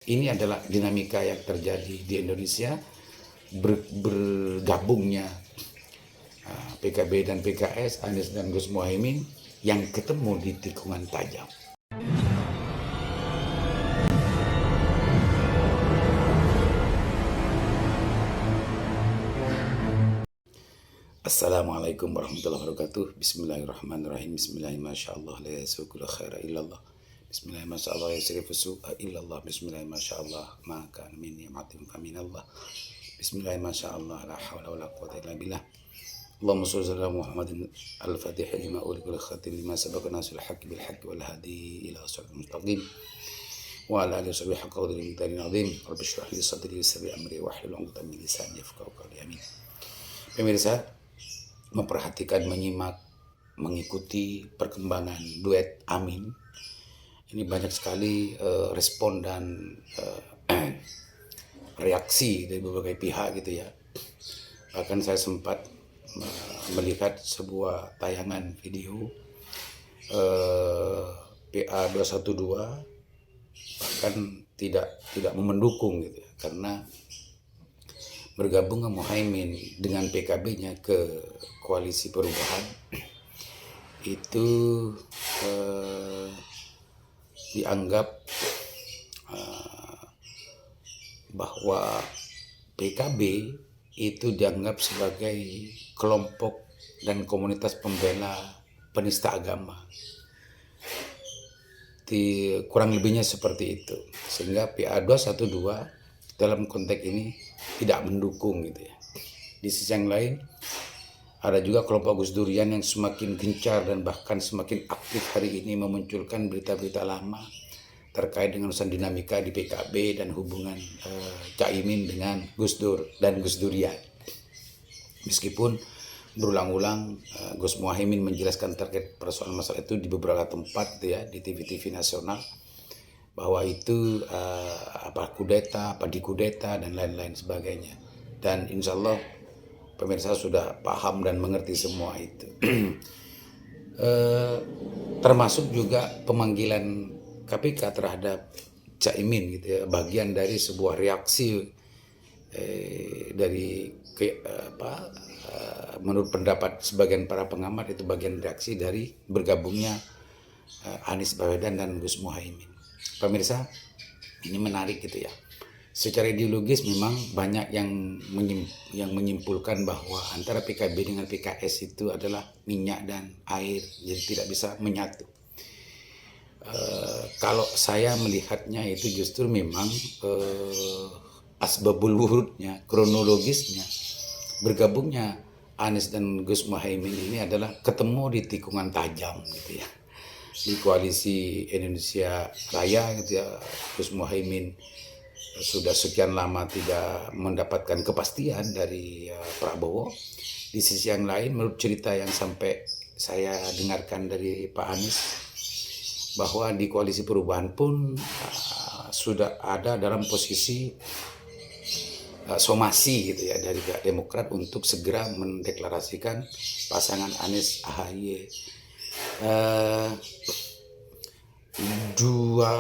ini adalah dinamika yang terjadi di Indonesia, bergabungnya PKB dan PKS, Anies dan Gus Muhaimin yang ketemu di tikungan tajam. Assalamualaikum warahmatullahi wabarakatuh. Bismillahirrahmanirrahim. Bismillahirrahmanirrahim. La yasukul khaira illallah. Bismillahirrahmanirrahim. La yasrifu su'a illallah. Bismillahirrahmanirrahim. Maka min ni'matin faminallah. Bismillahirrahmanirrahim. La hawla wa la quwwata illa billah. Allahumma shalli ala Muhammadin al-fatih lima ulikul khatim lima sabaka nasul haqqi bil haqqi wal hadi ila siratal mustaqim. Wa ala alihi wa sahbihi haqqa qadri miqdarin azim. Rabbi shrah li sadri wa yassir li amri wahlul 'uqdatam min lisani yafqahu qawli. Amin. Pemirsa, memperhatikan, menyimak, mengikuti perkembangan duet Amin. Ini banyak sekali respon dan reaksi dari berbagai pihak gitu ya. Bahkan saya sempat melihat sebuah tayangan video PA212 bahkan tidak mendukung gitu ya, karena bergabung Muhaimin dengan PKB-nya ke koalisi perubahan itu dianggap bahwa PKB itu dianggap sebagai kelompok dan komunitas pembela penista agama. Kurang lebihnya seperti itu, sehingga PA212 dalam konteks ini tidak mendukung gitu ya. Di sisi yang lain ada juga kelompok Gus Durian yang semakin gencar dan bahkan semakin aktif hari ini memunculkan berita-berita lama terkait dengan urusan dinamika di PKB dan hubungan Caimin dengan Gus Dur dan Gus Durian. Meskipun berulang-ulang Gus Muhaimin menjelaskan terkait persoalan masalah itu di beberapa tempat gitu ya, di TV-TV nasional, bahwa itu kudeta, dikudeta dan lain-lain sebagainya. Dan insya Allah pemirsa sudah paham dan mengerti semua itu. Termasuk juga pemanggilan KPK terhadap Caimin gitu ya, bagian dari sebuah reaksi dari menurut pendapat sebagian para pengamat itu bagian reaksi dari bergabungnya Anies Baswedan dan Gus Muhaimin. Pemirsa, ini menarik gitu ya. Secara ideologis memang banyak yang menyimpulkan bahwa antara PKB dengan PKS itu adalah minyak dan air, jadi tidak bisa menyatu. Kalau saya melihatnya itu justru memang asbabul wurudnya, kronologisnya, bergabungnya Anies dan Gus Muhaimin ini adalah ketemu di tikungan tajam gitu ya. Di koalisi Indonesia Raya gitu ya, Gus Muhaimin sudah sekian lama tidak mendapatkan kepastian dari Prabowo. Di sisi yang lain, menurut cerita yang sampai saya dengarkan dari Pak Anies, bahwa di koalisi perubahan pun sudah ada dalam posisi somasi gitu ya dari pihak Demokrat untuk segera mendeklarasikan pasangan Anies AHY. Dua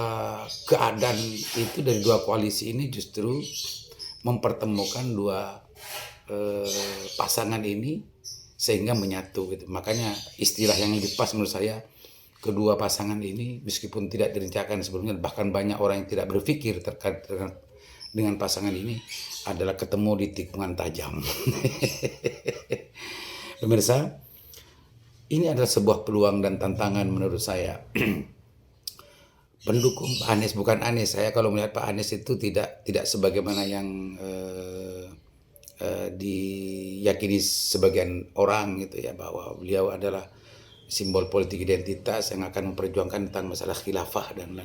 keadaan itu dari dua koalisi ini justru mempertemukan dua pasangan ini sehingga menyatu gitu. Makanya istilah yang lebih pas menurut saya, kedua pasangan ini meskipun tidak direncanakan sebelumnya, bahkan banyak orang yang tidak berpikir terkait dengan pasangan ini, adalah ketemu di tikungan tajam. Pemirsa, ini adalah sebuah peluang dan tantangan menurut saya. Pendukung Pak Anies, bukan Anies, saya kalau melihat Pak Anies itu tidak sebagaimana yang diyakini sebagian orang gitu ya, bahwa beliau adalah simbol politik identitas yang akan memperjuangkan tentang masalah khilafah dan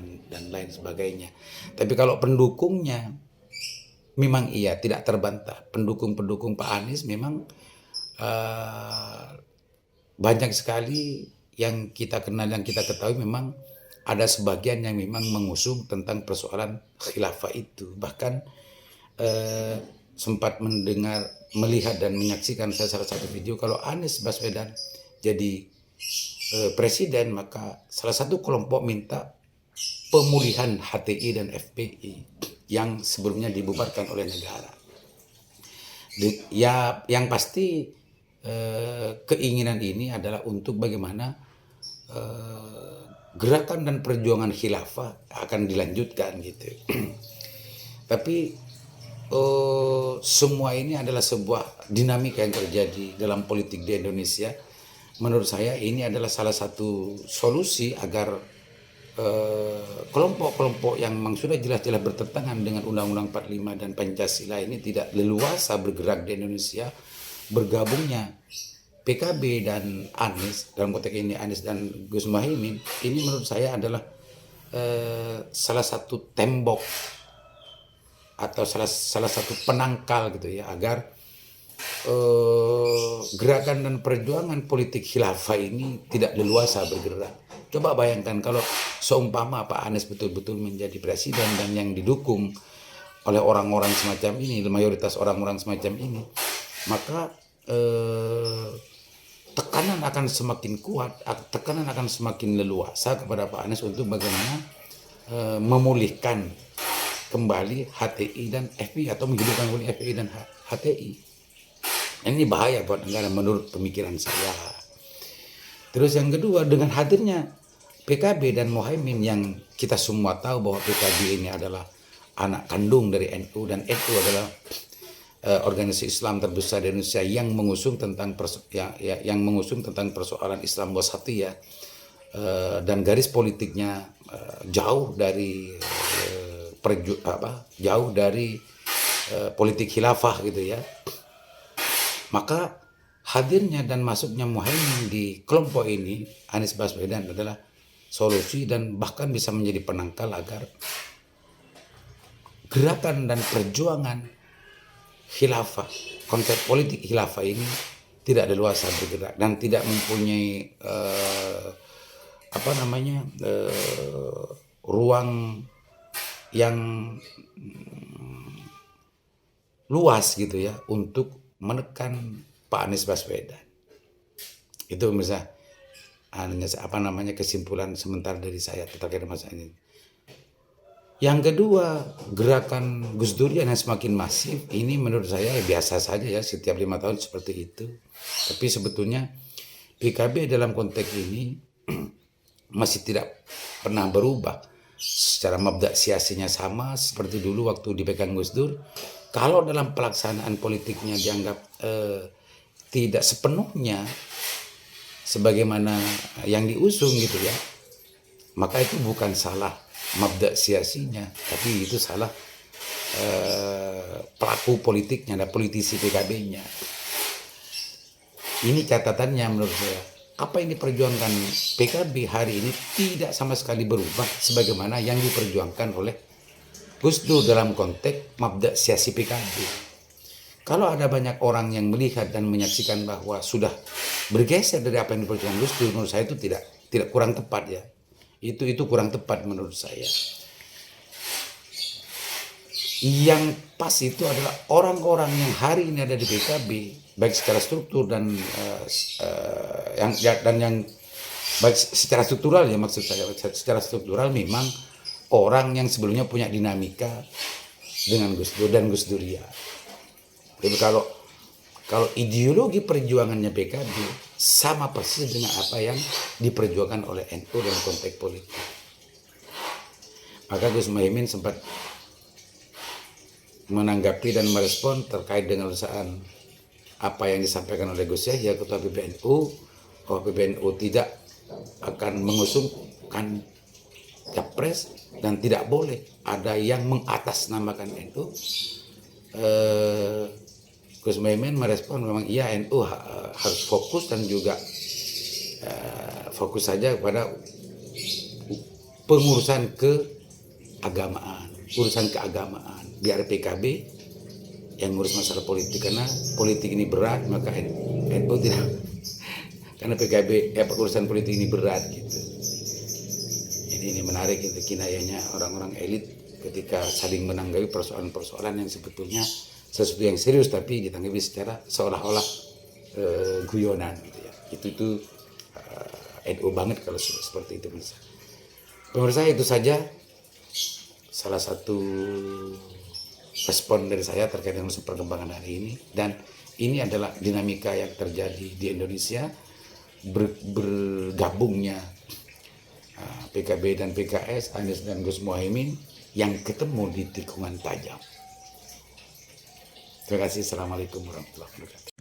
lain sebagainya. Tapi kalau pendukungnya memang iya, tidak terbantah. Pendukung Pak Anies memang banyak sekali yang kita kenal, yang kita ketahui. Memang ada sebagian yang memang mengusung tentang persoalan khilafah itu. Bahkan sempat mendengar, melihat dan menyaksikan saya salah satu video, kalau Anies Baswedan jadi presiden, maka salah satu kelompok minta pemulihan HTI dan FPI. yang sebelumnya dibubarkan oleh negara. Ya, yang pasti keinginan ini adalah untuk bagaimana gerakan dan perjuangan khilafah akan dilanjutkan gitu. Tapi semua ini adalah sebuah dinamika yang terjadi dalam politik di Indonesia. Menurut saya ini adalah salah satu solusi agar kelompok-kelompok yang memang sudah jelas-jelas bertentangan dengan Undang-Undang 45 dan Pancasila ini tidak leluasa bergerak di Indonesia. Bergabungnya PKB dan Anies, dalam konteks ini Anies dan Gus Muhaimin, ini menurut saya adalah salah satu tembok atau salah satu penangkal gitu ya, agar gerakan dan perjuangan politik khilafah ini tidak leluasa bergerak. Coba bayangkan kalau seumpama Pak Anies betul-betul menjadi presiden dan yang didukung oleh orang-orang semacam ini, mayoritas orang-orang semacam ini, maka tekanan akan semakin kuat, tekanan akan semakin leluasa kepada Pak Anies untuk bagaimana memulihkan kembali HTI dan FPI atau menghidupkan kembali FPI dan HTI. Ini bahaya buat negara menurut pemikiran saya. Terus yang kedua, dengan hadirnya PKB dan Muhaimin yang kita semua tahu bahwa PKB ini adalah anak kandung dari NU dan NU adalah organisasi Islam terbesar di Indonesia yang mengusung tentang persoalan Islam wasatiyah, dan garis politiknya jauh dari politik khilafah gitu ya. Maka hadirnya dan masuknya Muhaimin di kelompok ini, Anies Baswedan, adalah solusi dan bahkan bisa menjadi penangkal agar gerakan dan perjuangan khilafah, konsep politik khilafah ini tidak leluasa bergerak dan tidak mempunyai ruang yang luas gitu ya untuk menekan Pak Anies Baswedan. Itu misalnya kesimpulan sementara dari saya terkait masalah ini. Yang kedua, gerakan Gus Durian yang semakin masif ini menurut saya biasa saja ya, setiap 5 tahun seperti itu. Tapi sebetulnya PKB dalam konteks ini masih tidak pernah berubah. Secara mabda siasinya sama seperti dulu waktu dipegang Gus Dur. Kalau dalam pelaksanaan politiknya dianggap tidak sepenuhnya sebagaimana yang diusung gitu ya, maka itu bukan salah mabda siasinya, tapi itu salah pelaku politiknya dan politisi PKB-nya. Ini catatannya menurut saya. Apa yang diperjuangkan PKB hari ini tidak sama sekali berubah sebagaimana yang diperjuangkan oleh Gus Dur dalam konteks mabda siasi PKB. Kalau ada banyak orang yang melihat dan menyaksikan bahwa sudah bergeser dari apa yang diperjuangkan Gus Dur, menurut saya itu tidak kurang tepat ya. Itu kurang tepat menurut saya. Yang pas itu adalah orang-orang yang hari ini ada di PKB, baik secara struktur dan yang baik secara struktural ya, maksud saya secara struktural memang orang yang sebelumnya punya dinamika dengan Gus Dur dan Gus Durian. Jadi kalau ideologi perjuangannya PKB sama persis dengan apa yang diperjuangkan oleh NU dalam konteks politik. Maka Gus Muhaimin sempat menanggapi dan merespon terkait dengan urusan apa yang disampaikan oleh Gus Yahya, Ketua PBNU, bahwa PBNU tidak akan mengusungkan capres dan tidak boleh ada yang mengatasnamakan NU. Gus Muhaimin merespon memang iya, NU harus fokus dan juga fokus saja kepada pengurusan keagamaan, urusan keagamaan. Biar PKB yang ngurus masalah politik, karena politik ini berat, maka NU tidak, karena PKB urusan politik ini berat gitu. Ini menarik itu kinayahnya orang-orang elit ketika saling menanggapi persoalan-persoalan yang sebetulnya sesuatu yang serius tapi ditanggapi secara seolah-olah guyonan gitu ya. Itu NU banget kalau seperti itu. Menurut saya itu saja. salah satu respon dari saya terkait dengan perkembangan hari ini. Dan ini adalah dinamika yang terjadi di Indonesia, bergabungnya PKB dan PKS, Anies dan Gus Muhaimin yang ketemu di tikungan tajam. Terima kasih. Assalamualaikum warahmatullahi wabarakatuh.